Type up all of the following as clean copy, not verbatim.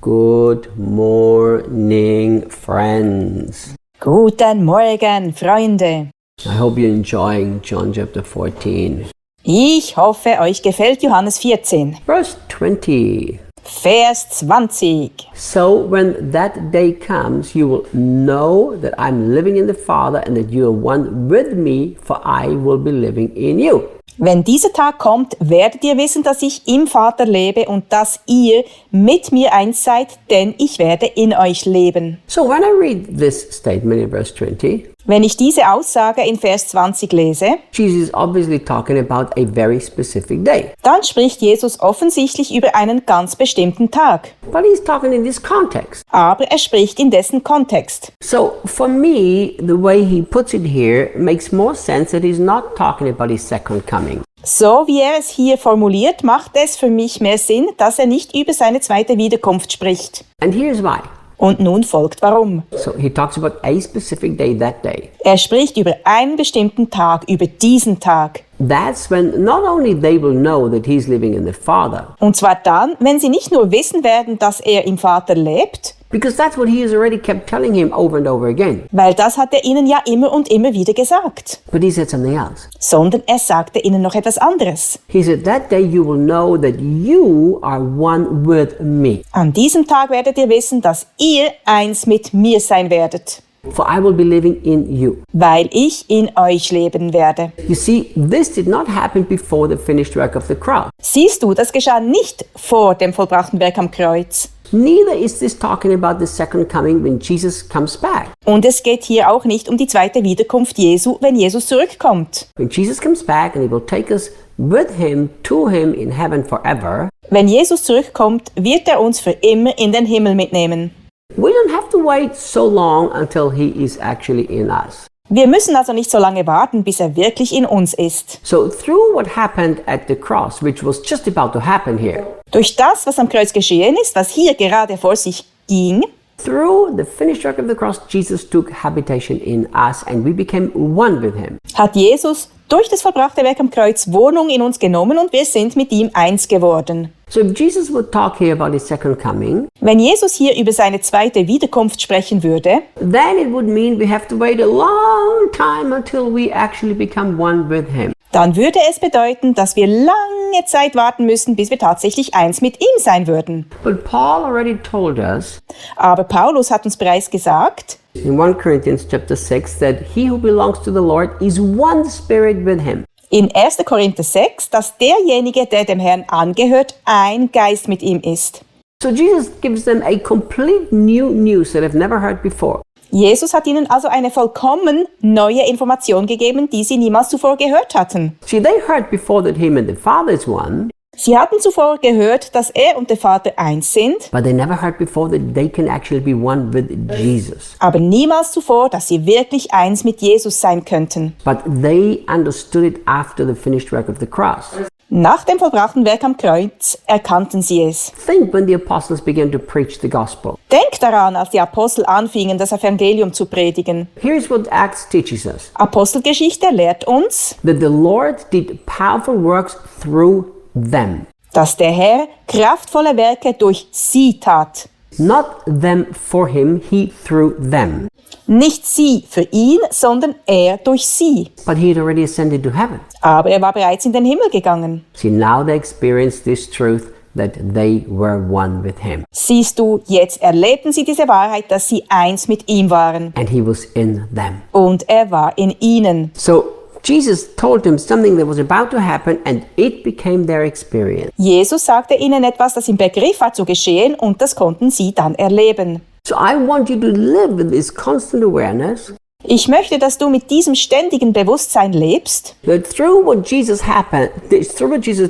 Good morning, friends. Guten Morgen, Freunde. I hope you're enjoying John chapter 14. Ich hoffe, euch gefällt Johannes 14. Verse 20. Vers 20. So when that day comes, you will know that I'm living in the Father and that you are one with me, for I will be living in you. Wenn dieser Tag kommt, werdet ihr wissen, dass ich im Vater lebe und dass ihr mit mir eins seid, denn ich werde in euch leben. So when I read this statement in verse 20, Wenn ich diese Aussage in Vers 20 lese, Jesus is obviously talking about a very specific day. dann spricht Jesus offensichtlich über einen ganz bestimmten Tag. But he's talking in this context. Aber er spricht in dessen Kontext. So for me, the way he puts it here makes more sense that he's not talking about his second coming. So wie er es hier formuliert, macht es für mich mehr Sinn, dass er nicht über seine zweite Wiederkunft spricht. And here's why. Und nun folgt warum. So he talks about a specific day, that day. Er spricht über einen bestimmten Tag, über diesen Tag. That's when not only they will know that he's living in the Father, Und zwar dann, wenn sie nicht nur wissen werden, dass er im Vater lebt, because that's what he has already kept telling him over and over again. weil das hat er ihnen ja immer und immer wieder gesagt, But he said something else. sondern er sagte ihnen noch etwas anderes. He said, that day you will know that you are one with me. An diesem Tag werdet ihr wissen, dass ihr eins mit mir sein werdet, For I will be living in you. weil ich in euch leben werde. You see, this did not happen before the finished work of the cross. Siehst du, das geschah nicht vor dem vollbrachten Werk am Kreuz. Neither is this talking about the second coming when Jesus comes back. Und es geht hier auch nicht um die zweite Wiederkunft Jesu, wenn Jesus zurückkommt. When Jesus comes back and he will take us with him to him in heaven forever, Wenn Jesus zurückkommt, wird er uns für immer in den Himmel mitnehmen. we don't have to wait so long until he is actually in us. Wir müssen also nicht so lange warten, bis er wirklich in uns ist. So through what happened at the cross, which was just about to happen here, Durch das, was am Kreuz geschehen ist, was hier gerade vor sich ging, through the finished work of the cross, Jesus took habitation in us and we became one with him. hat Jesus durch das vollbrachte Werk am Kreuz Wohnung in uns genommen und wir sind mit ihm eins geworden. So if Jesus would talk here about his second coming, Wenn Jesus hier über seine zweite Wiederkunft sprechen würde, then it would mean we have to wait a long time until we actually become one with him. dann würde es bedeuten, dass wir lange Zeit warten müssen, bis wir tatsächlich eins mit ihm sein würden. But Paul already told us Aber Paulus hat uns bereits gesagt, in 1 Corinthians chapter 6 that he who belongs to the Lord is one spirit with him. in 1. Korinther 6, dass derjenige, der dem Herrn angehört, ein Geist mit ihm ist. So Jesus gives them a complete new news that I've never heard before. Jesus hat ihnen also eine vollkommen neue Information gegeben, die sie niemals zuvor gehört hatten. See, they heard before that him and the Father is one, Sie hatten zuvor gehört, dass er und der Vater eins sind, but they never heard before that they can actually be one with Jesus. aber niemals zuvor, dass sie wirklich eins mit Jesus sein könnten. But they understood it after the finished work of the cross. Nach dem vollbrachten Werk am Kreuz erkannten sie es. Think when the apostles began to preach the gospel. Denk daran, als die Apostel anfingen, das Evangelium zu predigen. Here's what Acts teaches us. Apostelgeschichte lehrt uns, That the Lord did powerful works through them. dass der Herr kraftvolle Werke durch sie tat. Not them for him, he through them. Nicht sie für ihn, sondern er durch sie. But he had already ascended to heaven. Aber er war bereits in den Himmel gegangen. See, now they experienced this truth that they were one with him. Siehst du, jetzt erlebten sie diese Wahrheit, dass sie eins mit ihm waren. And he was in them. Und er war in ihnen. So Jesus told them something that was about to happen and it became their experience. Jesus sagte ihnen etwas, das im Begriff war zu geschehen und das konnten sie dann erleben. So I want you to live with this constant awareness Ich möchte, dass du mit diesem ständigen Bewusstsein lebst, that through what Jesus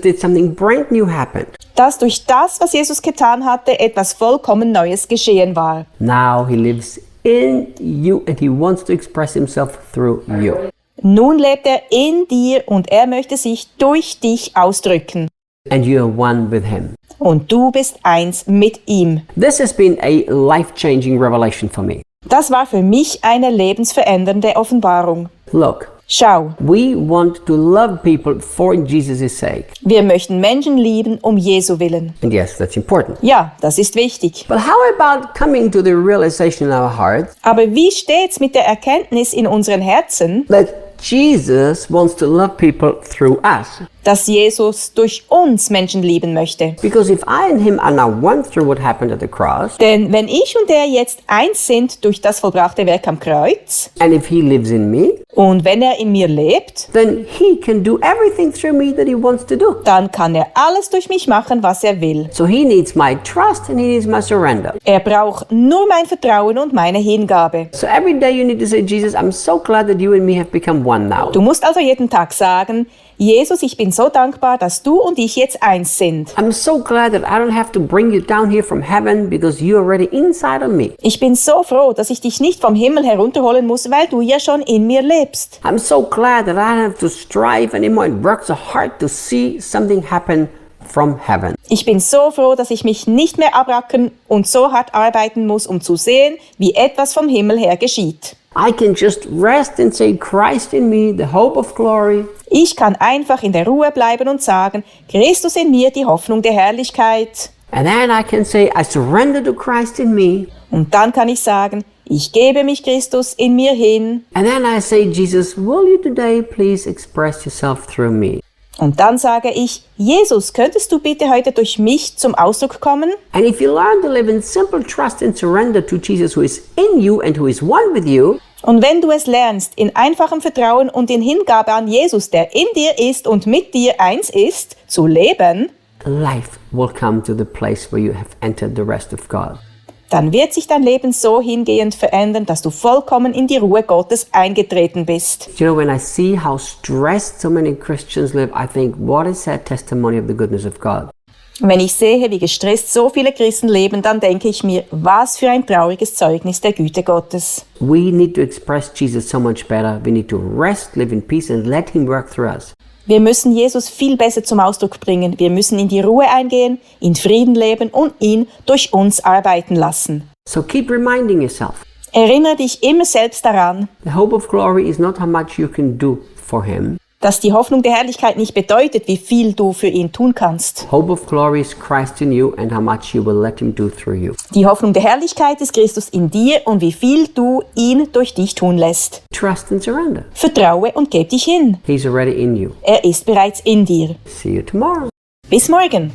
did, something brand new happened. dass durch das, was Jesus getan hatte, etwas vollkommen Neues geschehen war. Now he lives in you and he wants to express himself through you. Nun lebt er in dir und er möchte sich durch dich ausdrücken. And you are one with him. Und du bist eins mit ihm. This has been a life-changing revelation for me. Das war für mich eine lebensverändernde Offenbarung. Look, Schau, we want to love people for Jesus' sake. wir möchten Menschen lieben um Jesu willen. And yes, that's important. Ja, das ist wichtig. But how about coming to the realization in our hearts Aber wie steht's mit der Erkenntnis in unseren Herzen, that Jesus wants to love people through us? dass Jesus durch uns Menschen lieben möchte? Because if I and him are now one through what happened at the cross, Denn wenn ich und er jetzt eins sind durch das vollbrachte Werk am Kreuz, and if he lives in me, und wenn er in mir lebt, then he can do everything through me that he wants to do. dann kann er alles durch mich machen, was er will. So he needs my trust and he needs my surrender. Er braucht nur mein Vertrauen und meine Hingabe. So every day you need to say, Jesus, I'm so glad that you and me have become one now. Du musst also jeden Tag sagen, Jesus, ich bin so dankbar, dass du und ich jetzt eins sind. I'm so glad that I don't have to bring you down here from heaven because you're already inside of me. Ich bin so froh, dass ich dich nicht vom Himmel herunterholen muss, weil du ja schon in mir lebst. I'm so glad that I don't have to strive anymore and work so hard to see something happen from heaven. Ich bin so froh, dass ich mich nicht mehr abrackern und so hart arbeiten muss, um zu sehen, wie etwas vom Himmel her geschieht. I can just rest and say, Christ in me, the hope of glory. Ich kann einfach in der Ruhe bleiben und sagen, Christus in mir, die Hoffnung der Herrlichkeit. And then I can say, I surrender to Christ in me. Und dann kann ich sagen, ich gebe mich Christus in mir hin. And then I say, Jesus, will you today please express yourself through me? Und dann sage ich, Jesus, könntest du bitte heute durch mich zum Ausdruck kommen? And if you learn to live in simple trust and surrender to Jesus who is in you and who is one with you, Und wenn du es lernst, in einfachem Vertrauen und in Hingabe an Jesus, der in dir ist und mit dir eins ist, zu leben, life will come to the place where you have entered the rest of God. dann wird sich dein Leben so hingehend verändern, dass du vollkommen in die Ruhe Gottes eingetreten bist. You know, when I see how stressed so many Christians live, I think, what a sad testimony of the goodness of God. Und wenn ich sehe, wie gestresst so viele Christen leben, dann denke ich mir, was für ein trauriges Zeugnis der Güte Gottes. We need to express Jesus so much better. We need to rest, live in peace, and let him work through us. Wir müssen Jesus viel besser zum Ausdruck bringen. Wir müssen in die Ruhe eingehen, in Frieden leben und ihn durch uns arbeiten lassen. So keep reminding yourself. Erinnere dich immer selbst daran, The hope of glory is not how much you can do for him. dass die Hoffnung der Herrlichkeit nicht bedeutet, wie viel du für ihn tun kannst. Hope of glory is Christ in you and how much you will let him do through you. Die Hoffnung der Herrlichkeit ist Christus in dir und wie viel du ihn durch dich tun lässt. Trust and surrender. Vertraue und gib dich hin. He's already in you. Er ist bereits in dir. See you tomorrow. Bis morgen.